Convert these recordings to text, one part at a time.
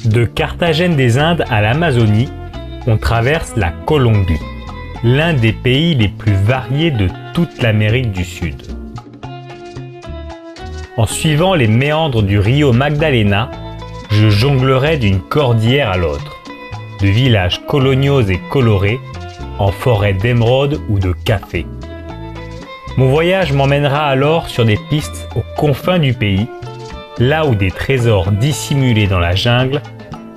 De Carthagène des Indes à l'Amazonie, on traverse la Colombie, l'un des pays les plus variés de toute l'Amérique du Sud. En suivant les méandres du Rio Magdalena, je jonglerai d'une cordillère à l'autre, de villages coloniaux et colorés, en forêt d'émeraude ou de café. Mon voyage m'emmènera alors sur des pistes aux confins du pays, là où des trésors dissimulés dans la jungle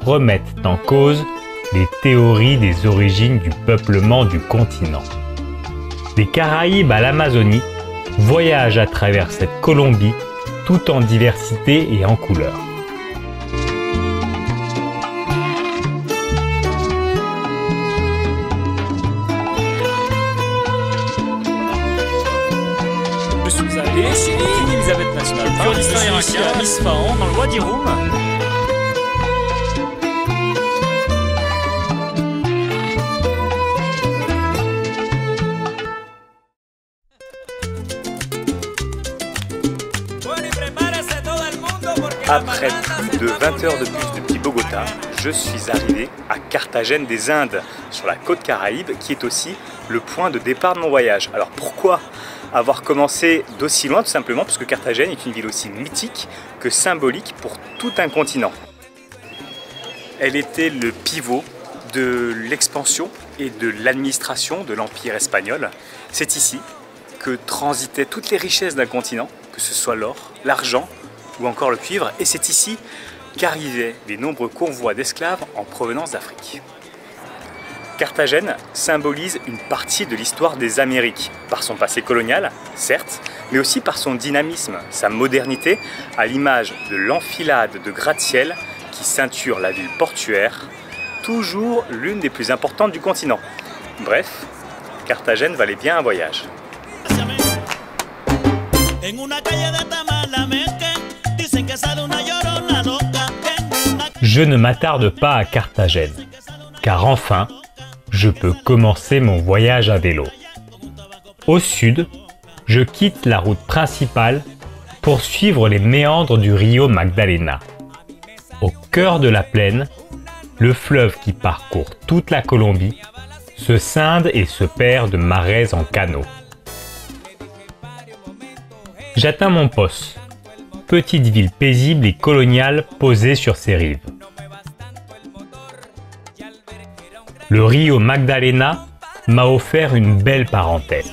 remettent en cause les théories des origines du peuplement du continent. Des Caraïbes à l'Amazonie, voyage à travers cette Colombie, tout en diversité et en couleurs. Je suis allé chez King Elizabeth National Park, Kurdistan irakien, à Isfahan, dans le Wadi Rum. Après plus de 20 heures de bus depuis Bogota, je suis arrivé à Carthagène des Indes, sur la côte Caraïbe, qui est aussi le point de départ de mon voyage. Alors pourquoi avoir commencé d'aussi loin? Tout simplement parce que Carthagène est une ville aussi mythique que symbolique pour tout un continent. Elle était le pivot de l'expansion et de l'administration de l'Empire espagnol. C'est ici que transitaient toutes les richesses d'un continent, que ce soit l'or, l'argent ou encore le cuivre, et c'est ici qu'arrivaient les nombreux convois d'esclaves en provenance d'Afrique. Carthagène symbolise une partie de l'histoire des Amériques, par son passé colonial, certes, mais aussi par son dynamisme, sa modernité, à l'image de l'enfilade de gratte-ciel qui ceinture la ville portuaire, toujours l'une des plus importantes du continent. Bref, Carthagène valait bien un voyage. Je ne m'attarde pas à Carthagène, car enfin, je peux commencer mon voyage à vélo. Au sud, je quitte la route principale pour suivre les méandres du Rio Magdalena. Au cœur de la plaine, le fleuve qui parcourt toute la Colombie se scinde et se perd de marais en canaux. J'atteins mon poste, petite ville paisible et coloniale posée sur ses rives. Le Rio Magdalena m'a offert une belle parenthèse.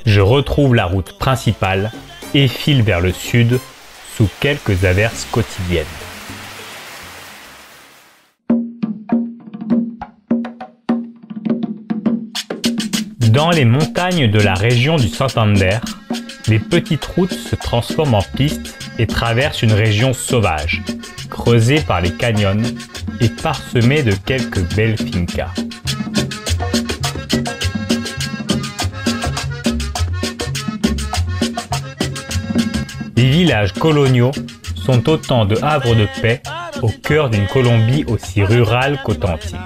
Je retrouve la route principale et file vers le sud sous quelques averses quotidiennes. Dans les montagnes de la région du Santander, les petites routes se transforment en pistes et traversent une région sauvage, creusée par les canyons et parsemée de quelques belles fincas. Les villages coloniaux sont autant de havres de paix au cœur d'une Colombie aussi rurale qu'authentique.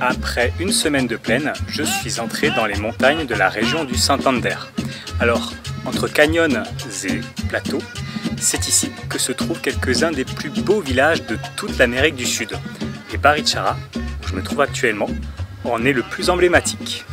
Après une semaine de plaine, je suis entré dans les montagnes de la région du Santander. Alors, entre canyons et plateaux, c'est ici que se trouvent quelques-uns des plus beaux villages de toute l'Amérique du Sud. Et Barichara, où je me trouve actuellement, en est le plus emblématique.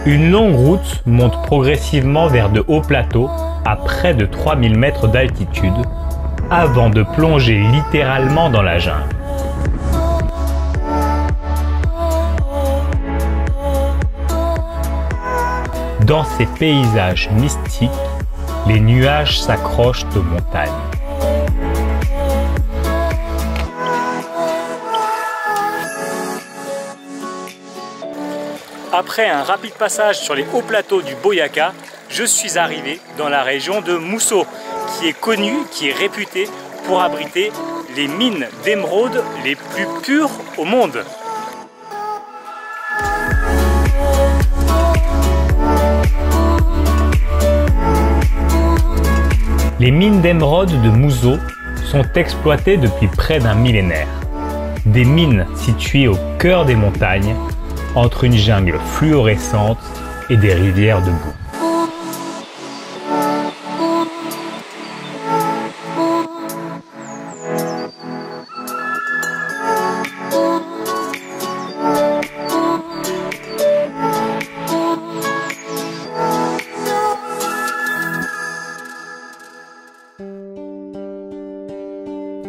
Une longue route monte progressivement vers de hauts plateaux à près de 3000 mètres d'altitude avant de plonger littéralement dans la jungle. Dans ces paysages mystiques, les nuages s'accrochent aux montagnes. Après un rapide passage sur les hauts plateaux du Boyacá, je suis arrivé dans la région de Musso, qui est connue, qui est réputée pour abriter les mines d'émeraude les plus pures au monde. Les mines d'émeraude de Muso sont exploitées depuis près d'un millénaire. Des mines situées au cœur des montagnes, entre une jungle fluorescente et des rivières de boue.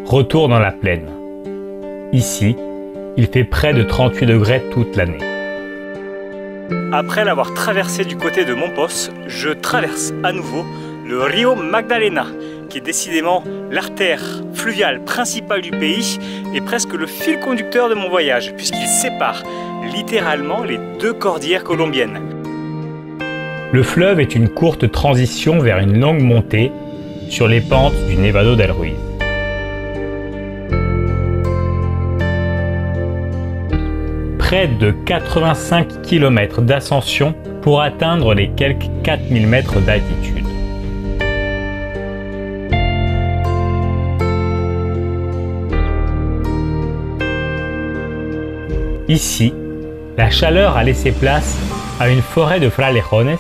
Retour dans la plaine. Ici, il fait près de 38 degrés toute l'année. Après l'avoir traversé du côté de Mompos, je traverse à nouveau le Rio Magdalena, qui est décidément l'artère fluviale principale du pays et presque le fil conducteur de mon voyage, puisqu'il sépare littéralement les deux cordillères colombiennes. Le fleuve est une courte transition vers une longue montée sur les pentes du Nevado del Ruiz. Près de 85 km d'ascension pour atteindre les quelques 4000 mètres d'altitude. Ici, la chaleur a laissé place à une forêt de frailejones,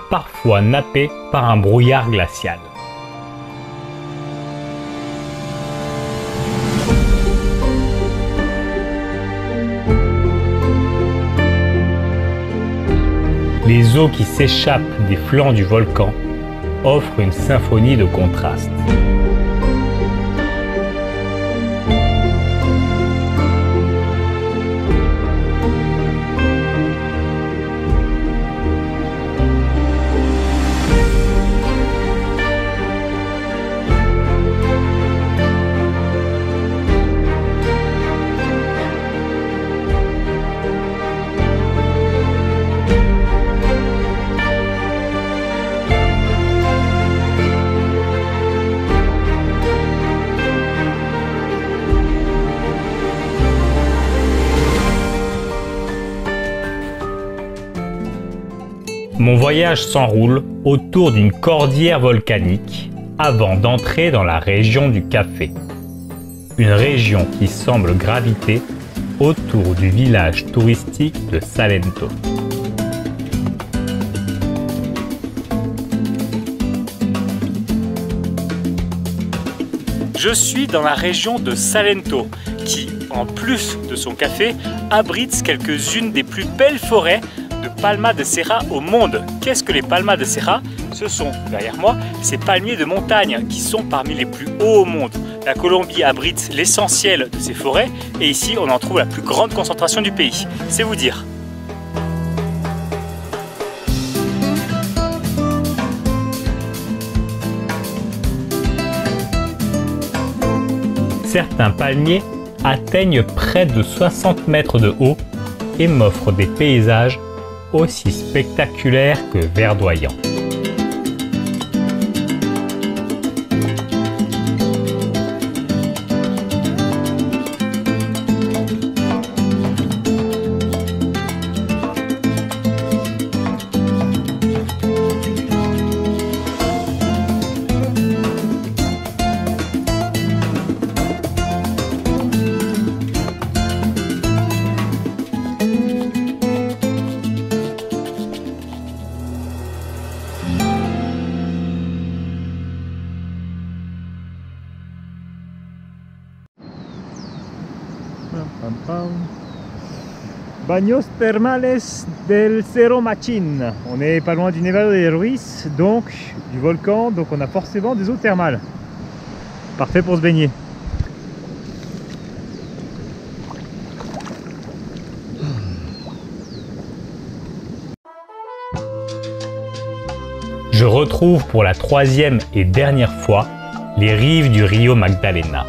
parfois nappée par un brouillard glacial. Les eaux qui s'échappent des flancs du volcan offrent une symphonie de contrastes. Mon voyage s'enroule autour d'une cordillère volcanique avant d'entrer dans la région du café. Une région qui semble graviter autour du village touristique de Salento. Je suis dans la région de Salento, qui, en plus de son café, abrite quelques-unes des plus belles forêts de palmas de serra au monde. Qu'est-ce que les palmas de serra? Ce sont, derrière moi, ces palmiers de montagne qui sont parmi les plus hauts au monde. La Colombie abrite l'essentiel de ces forêts et ici on en trouve la plus grande concentration du pays. C'est vous dire. Certains palmiers atteignent près de 60 mètres de haut et m'offrent des paysages aussi spectaculaires que verdoyants. Baños termales del Cerro Machín. On est pas loin du Nevado del Ruiz, donc du volcan, donc on a forcément des eaux thermales. Parfait pour se baigner. Je retrouve pour la troisième et dernière fois les rives du Rio Magdalena.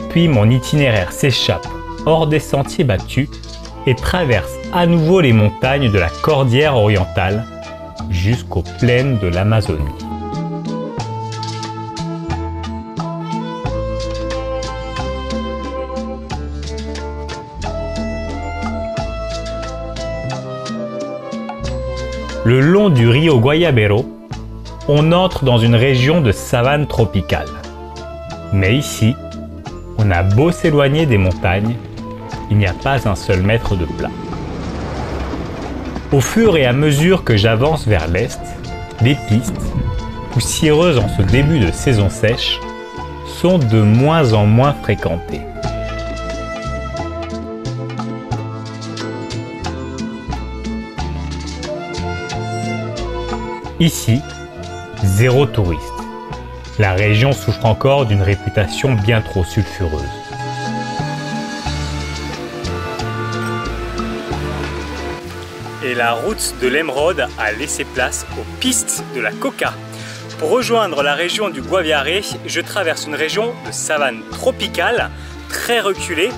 Puis mon itinéraire s'échappe hors des sentiers battus et traverse à nouveau les montagnes de la Cordillère orientale jusqu'aux plaines de l'Amazonie. Le long du Rio Guayabero, on entre dans une région de savane tropicale. Mais ici, on a beau s'éloigner des montagnes, il n'y a pas un seul mètre de plat. Au fur et à mesure que j'avance vers l'est, les pistes, poussiéreuses en ce début de saison sèche, sont de moins en moins fréquentées. Ici, zéro touriste. La région souffre encore d'une réputation bien trop sulfureuse. Et la route de l'Émeraude a laissé place aux pistes de la coca. Pour rejoindre la région du Guaviare, je traverse une région de savane tropicale, très reculée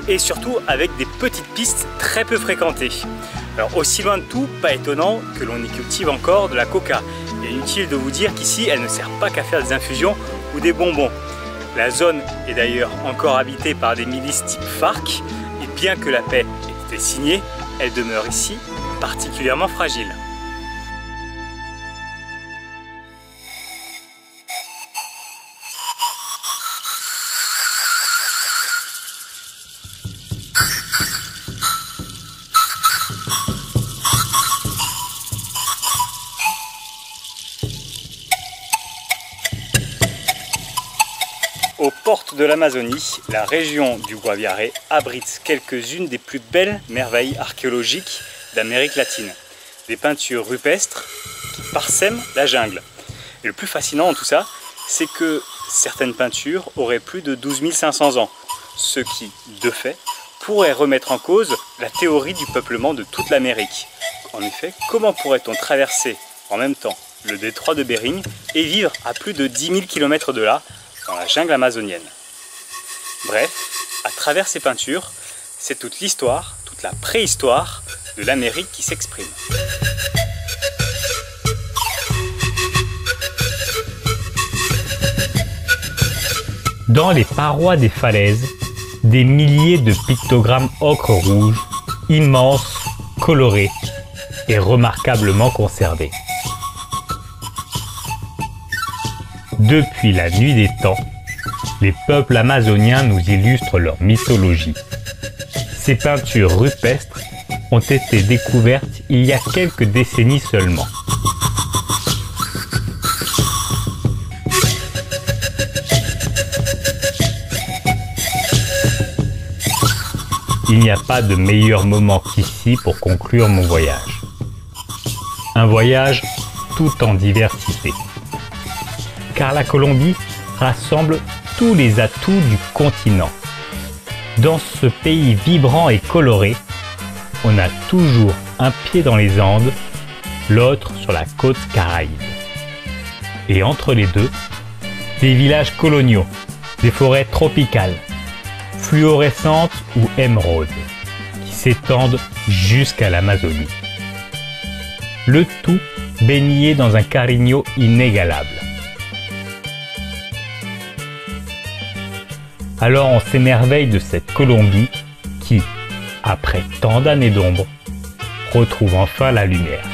et surtout avec des petites pistes très peu fréquentées. Alors aussi loin de tout, pas étonnant que l'on y cultive encore de la coca. Et inutile de vous dire qu'ici, elle ne sert pas qu'à faire des infusions ou des bonbons. La zone est d'ailleurs encore habitée par des milices type FARC et bien que la paix ait été signée, elle demeure ici particulièrement fragile. Aux portes de l'Amazonie, la région du Guaviare abrite quelques-unes des plus belles merveilles archéologiques d'Amérique latine. Des peintures rupestres qui parsèment la jungle. Et le plus fascinant dans tout ça, c'est que certaines peintures auraient plus de 12 500 ans, ce qui, de fait, pourrait remettre en cause la théorie du peuplement de toute l'Amérique. En effet, comment pourrait-on traverser en même temps le détroit de Bering et vivre à plus de 10 000 km de là, dans la jungle amazonienne? Bref, à travers ces peintures, c'est toute l'histoire, toute la préhistoire de l'Amérique qui s'exprime. Dans les parois des falaises, des milliers de pictogrammes ocre rouge, immenses, colorés et remarquablement conservés. Depuis la nuit des temps, les peuples amazoniens nous illustrent leur mythologie. Ces peintures rupestres ont été découvertes il y a quelques décennies seulement. Il n'y a pas de meilleur moment qu'ici pour conclure mon voyage. Un voyage tout en diversité. Car la Colombie rassemble tous les atouts du continent. Dans ce pays vibrant et coloré, on a toujours un pied dans les Andes, l'autre sur la côte caraïbe. Et entre les deux, des villages coloniaux, des forêts tropicales, fluorescentes ou émeraudes, qui s'étendent jusqu'à l'Amazonie. Le tout baigné dans un cariño inégalable. Alors on s'émerveille de cette Colombie qui, après tant d'années d'ombre, retrouve enfin la lumière.